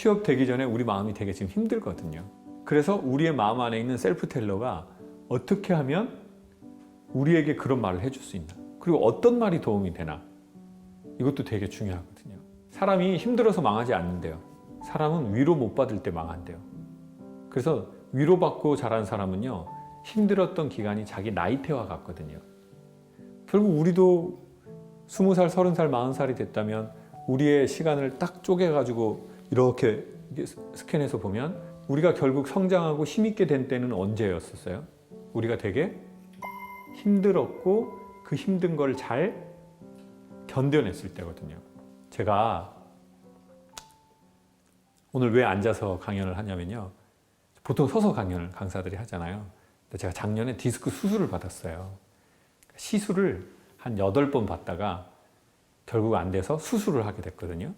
취업되기 전에 우리 마음이 되게 지금 힘들거든요. 그래서 우리의 마음 안에 있는 셀프 텔러가 어떻게 하면 우리에게 그런 말을 해줄 수 있나, 그리고 어떤 말이 도움이 되나, 이것도 되게 중요하거든요. 사람이 힘들어서 망하지 않는데요. 사람은 위로 못 받을 때 망한대요. 그래서 위로받고 자란 사람은요, 힘들었던 기간이 자기 나이테와 같거든요. 결국 우리도 20살, 30살, 40살이 됐다면 우리의 시간을 딱 쪼개가지고 이렇게 스캔해서 보면 우리가 결국 성장하고 힘있게 된 때는 언제였었어요? 우리가 되게 힘들었고 그 힘든 걸 잘 견뎌냈을 때거든요. 제가 오늘 왜 앉아서 강연을 하냐면요, 보통 서서 강연을 강사들이 하잖아요. 근데 제가 작년에 디스크 수술을 받았어요. 시술을 한 8번 받다가 결국 안 돼서 수술을 하게 됐거든요.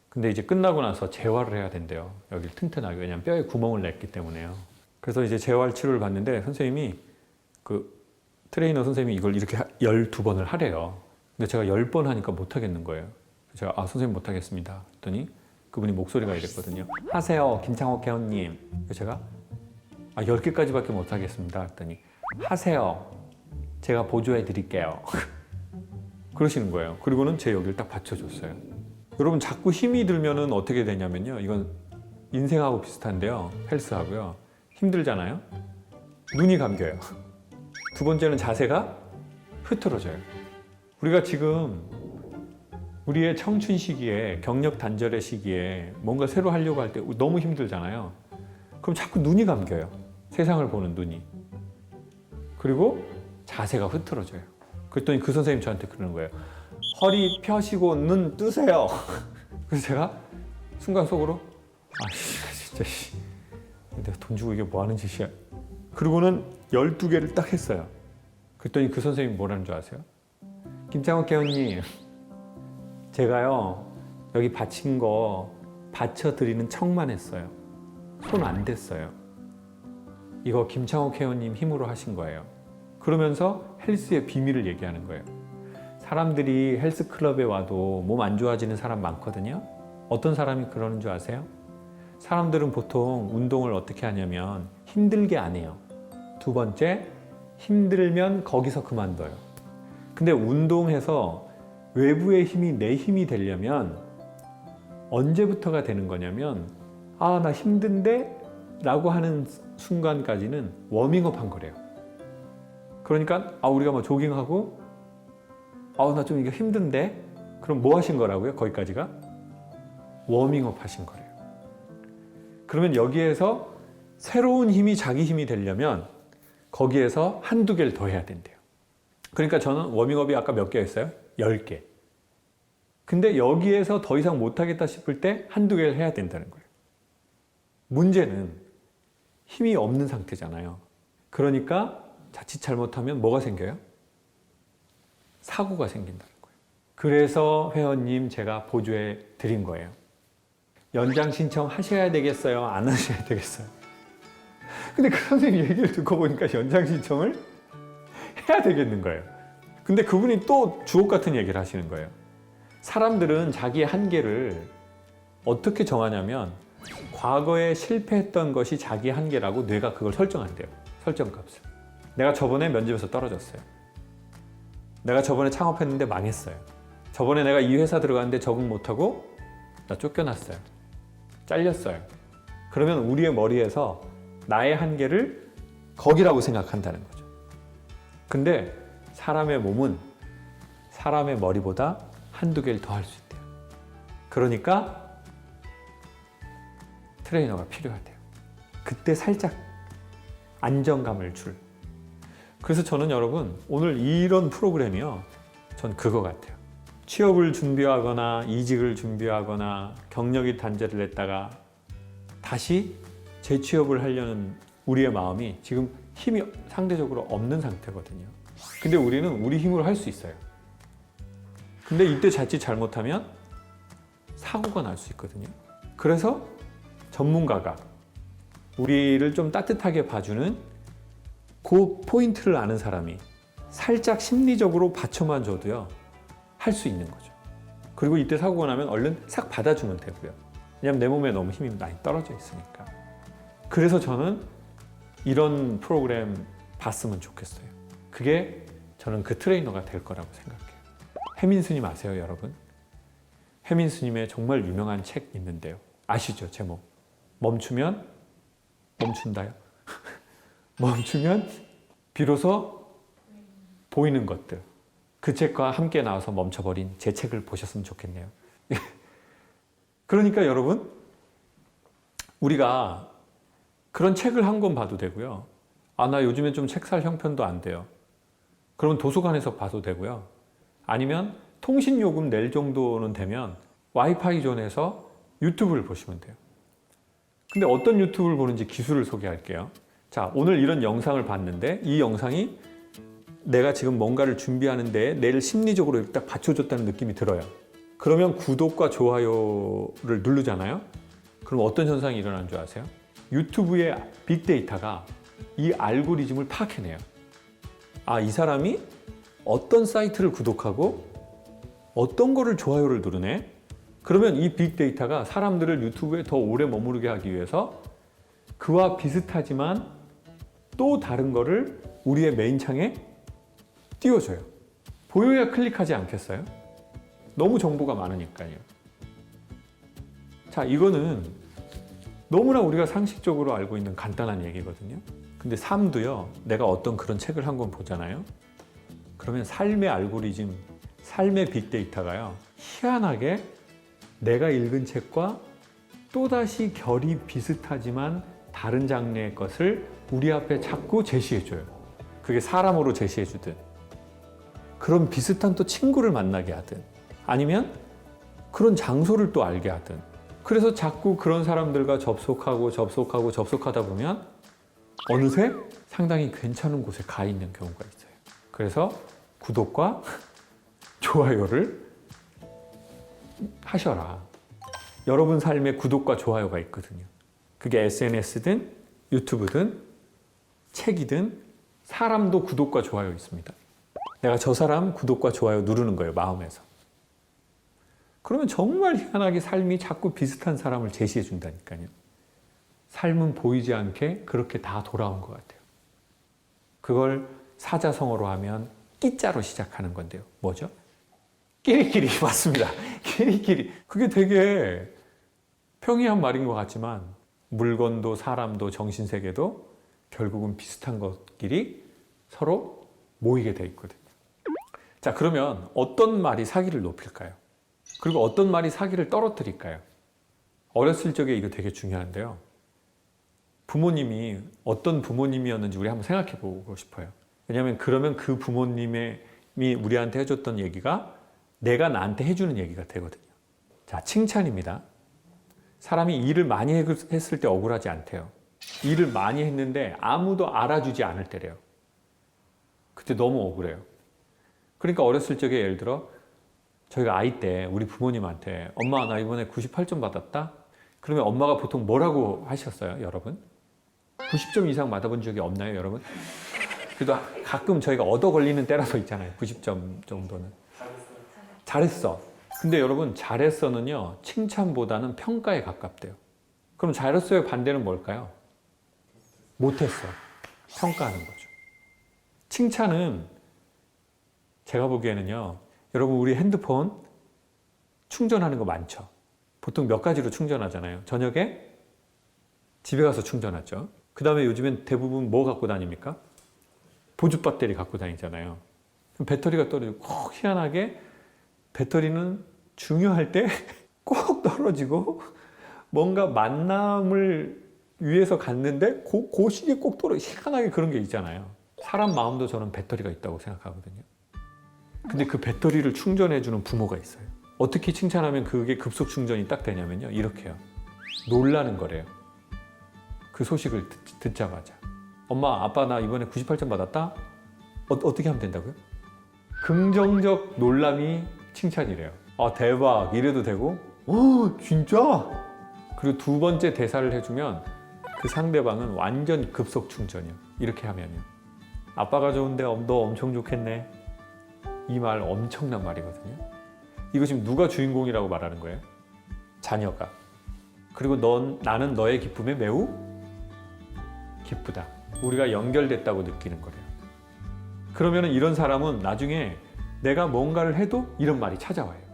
근데 이제 끝나고 나서 재활을 해야 된대요. 여기를 튼튼하게. 왜냐면 뼈에 구멍을 냈기 때문에요. 그래서 이제 재활 치료를 받는데 선생님이, 트레이너 선생님이 이걸 이렇게 12번을 하래요. 근데 제가 10번 하니까 못 하겠는 거예요. 제가 선생님 못 하겠습니다 했더니 그분이 목소리가 이랬거든요. 하세요, 김창옥 회원님. 제가 10개까지밖에 못 하겠습니다 했더니 하세요, 제가 보조해 드릴게요. 그러시는 거예요. 그리고는 제 여기를 딱 받쳐줬어요. 여러분, 자꾸 힘이 들면은 어떻게 되냐면요, 이건 인생하고 비슷한데요, 헬스하고요. 힘들잖아요. 눈이 감겨요. 두 번째는 자세가 흐트러져요. 우리가 지금 우리의 청춘 시기에, 경력 단절의 시기에 뭔가 새로 하려고 할 때 너무 힘들잖아요. 그럼 자꾸 눈이 감겨요. 세상을 보는 눈이. 그리고 자세가 흐트러져요. 그랬더니 그 선생님 저한테 그러는 거예요. 허리 펴시고 눈 뜨세요. 그래서 제가 순간 속으로 진짜 내가 돈 주고 이게 뭐 하는 짓이야. 그리고는 12개를 딱 했어요. 그랬더니 그 선생님이 뭐라는 줄 아세요? 김창옥 회원님, 제가요 여기 받친 거 받쳐드리는 척만 했어요. 손 안 댔어요. 이거 김창옥 회원님 힘으로 하신 거예요. 그러면서 헬스의 비밀을 얘기하는 거예요. 사람들이 헬스클럽에 와도 몸 안 좋아지는 사람 많거든요. 어떤 사람이 그러는 줄 아세요? 사람들은 보통 운동을 어떻게 하냐면 힘들게 안 해요. 두 번째, 힘들면 거기서 그만둬요. 근데 운동해서 외부의 힘이 내 힘이 되려면 언제부터가 되는 거냐면 나 힘든데? 라고 하는 순간까지는 워밍업 한 거래요. 그러니까 우리가 뭐 조깅하고 나 좀 이게 힘든데? 그럼 뭐 하신 거라고요? 거기까지가? 워밍업 하신 거래요. 그러면 여기에서 새로운 힘이 자기 힘이 되려면 거기에서 한두 개를 더 해야 된대요. 그러니까 저는 워밍업이 아까 몇 개 했어요? 10개. 근데 여기에서 더 이상 못하겠다 싶을 때 한두 개를 해야 된다는 거예요. 문제는 힘이 없는 상태잖아요. 그러니까 자칫 잘못하면 뭐가 생겨요? 사고가 생긴다는 거예요. 그래서 회원님 제가 보조해 드린 거예요. 연장 신청 하셔야 되겠어요? 안 하셔야 되겠어요? 근데 그 선생님 얘기를 듣고 보니까 연장 신청을 해야 되겠는 거예요. 근데 그분이 또 주옥 같은 얘기를 하시는 거예요. 사람들은 자기의 한계를 어떻게 정하냐면 과거에 실패했던 것이 자기 한계라고 뇌가 그걸 설정한대요. 설정값을. 내가 저번에 면접에서 떨어졌어요. 내가 저번에 창업했는데 망했어요. 저번에 내가 이 회사 들어갔는데 적응 못하고 나 쫓겨났어요. 잘렸어요. 그러면 우리의 머리에서 나의 한계를 거기라고 생각한다는 거죠. 근데 사람의 몸은 사람의 머리보다 한두 개를 더 할 수 있대요. 그러니까 트레이너가 필요하대요. 그때 살짝 안정감을 줄. 그래서 저는 여러분, 오늘 이런 프로그램이요, 전 그거 같아요. 취업을 준비하거나 이직을 준비하거나 경력이 단절을 했다가 다시 재취업을 하려는 우리의 마음이 지금 힘이 상대적으로 없는 상태거든요. 근데 우리는 우리 힘으로 할 수 있어요. 근데 이때 자칫 잘못하면 사고가 날 수 있거든요. 그래서 전문가가 우리를 좀 따뜻하게 봐주는 그 포인트를 아는 사람이 살짝 심리적으로 받쳐만 줘도요, 할 수 있는 거죠. 그리고 이때 사고가 나면 얼른 싹 받아주면 되고요. 왜냐면 내 몸에 너무 힘이 많이 떨어져 있으니까. 그래서 저는 이런 프로그램 봤으면 좋겠어요. 그게 저는 그 트레이너가 될 거라고 생각해요. 혜민 스님 아세요, 여러분? 혜민 스님의 정말 유명한 책 있는데요. 아시죠, 제목? 멈추면 멈춘다요. 멈추면 비로소 보이는 것들. 그 책과 함께 나와서 멈춰버린 제 책을 보셨으면 좋겠네요. 그러니까 여러분, 우리가 그런 책을 한 권 봐도 되고요. 아, 나 요즘에 좀 책 살 형편도 안 돼요. 그러면 도서관에서 봐도 되고요. 아니면 통신요금 낼 정도는 되면 와이파이 존에서 유튜브를 보시면 돼요. 근데 어떤 유튜브를 보는지 기술을 소개할게요. 자, 오늘 이런 영상을 봤는데 이 영상이 내가 지금 뭔가를 준비하는데 내를 심리적으로 이렇게 딱 받쳐줬다는 느낌이 들어요. 그러면 구독과 좋아요를 누르잖아요. 그럼 어떤 현상이 일어나는 줄 아세요? 유튜브의 빅데이터가 이 알고리즘을 파악해내요. 아, 이 사람이 어떤 사이트를 구독하고 어떤 거를 좋아요를 누르네? 그러면 이 빅데이터가 사람들을 유튜브에 더 오래 머무르게 하기 위해서 그와 비슷하지만 또 다른 거를 우리의 메인 창에 띄워줘요. 보여야 클릭하지 않겠어요? 너무 정보가 많으니까요. 자, 이거는 너무나 우리가 상식적으로 알고 있는 간단한 얘기거든요. 근데 삶도요, 내가 어떤 그런 책을 한 권 보잖아요. 그러면 삶의 알고리즘, 삶의 빅데이터가요, 희한하게 내가 읽은 책과 또다시 결이 비슷하지만 다른 장르의 것을 우리 앞에 자꾸 제시해줘요. 그게 사람으로 제시해주든, 그런 비슷한 또 친구를 만나게 하든, 아니면 그런 장소를 또 알게 하든. 그래서 자꾸 그런 사람들과 접속하다 보면 어느새 상당히 괜찮은 곳에 가 있는 경우가 있어요. 그래서 구독과 좋아요를 하셔라. 여러분 삶에 구독과 좋아요가 있거든요. 그게 SNS든 유튜브든 책이든 사람도 구독과 좋아요 있습니다. 내가 저 사람 구독과 좋아요 누르는 거예요, 마음에서. 그러면 정말 희한하게 삶이 자꾸 비슷한 사람을 제시해 준다니까요. 삶은 보이지 않게 그렇게 다 돌아온 것 같아요. 그걸 사자성어로 하면 끼자로 시작하는 건데요. 뭐죠? 끼리끼리. 맞습니다. 끼리끼리. 그게 되게 평이한 말인 것 같지만 물건도 사람도 정신세계도 결국은 비슷한 것끼리 서로 모이게 돼 있거든요. 자, 그러면 어떤 말이 사기를 높일까요? 그리고 어떤 말이 사기를 떨어뜨릴까요? 어렸을 적에 이거 되게 중요한데요. 부모님이 어떤 부모님이었는지 우리 한번 생각해 보고 싶어요. 왜냐하면 그러면 그 부모님이 우리한테 해줬던 얘기가 내가 나한테 해주는 얘기가 되거든요. 자, 칭찬입니다. 사람이 일을 많이 했을 때 억울하지 않대요. 일을 많이 했는데 아무도 알아주지 않을 때래요. 그때 너무 억울해요. 그러니까 어렸을 적에 예를 들어 저희가 아이 때 우리 부모님한테 엄마 나 이번에 98점 받았다? 그러면 엄마가 보통 뭐라고 하셨어요, 여러분? 90점 이상 받아본 적이 없나요, 여러분? 그래도 가끔 저희가 얻어 걸리는 때라도 있잖아요. 90점 정도는. 잘했어. 근데 여러분, 잘했어는요, 칭찬보다는 평가에 가깝대요. 그럼 잘했어의 반대는 뭘까요? 못했어. 평가하는 거죠. 칭찬은 제가 보기에는요, 여러분 우리 핸드폰 충전하는 거 많죠. 보통 몇 가지로 충전하잖아요. 저녁에 집에 가서 충전하죠. 그 다음에 요즘엔 대부분 뭐 갖고 다닙니까? 보조 배터리 갖고 다니잖아요. 그럼 배터리가 떨어지고 꼭 희한하게 배터리는 중요할 때 꼭 떨어지고 뭔가 만남을 위해서 갔는데 그 시기에 꼭 희한하게 그런 게 있잖아요. 사람 마음도 저는 배터리가 있다고 생각하거든요. 근데 그 배터리를 충전해주는 부모가 있어요. 어떻게 칭찬하면 그게 급속 충전이 딱 되냐면요, 이렇게요. 놀라는 거래요. 그 소식을 듣자마자. 엄마, 아빠 나 이번에 98점 받았다? 어떻게 하면 된다고요? 긍정적 놀람이 칭찬이래요. 아, 대박 이래도 되고, 진짜? 그리고 두 번째 대사를 해주면 그 상대방은 완전 급속 충전이요. 이렇게 하면요. 아빠가 좋은데 너 엄청 좋겠네. 이 말 엄청난 말이거든요. 이거 지금 누가 주인공이라고 말하는 거예요? 자녀가. 그리고 나는 너의 기쁨에 매우 기쁘다. 우리가 연결됐다고 느끼는 거래요. 그러면 이런 사람은 나중에 내가 뭔가를 해도 이런 말이 찾아와요.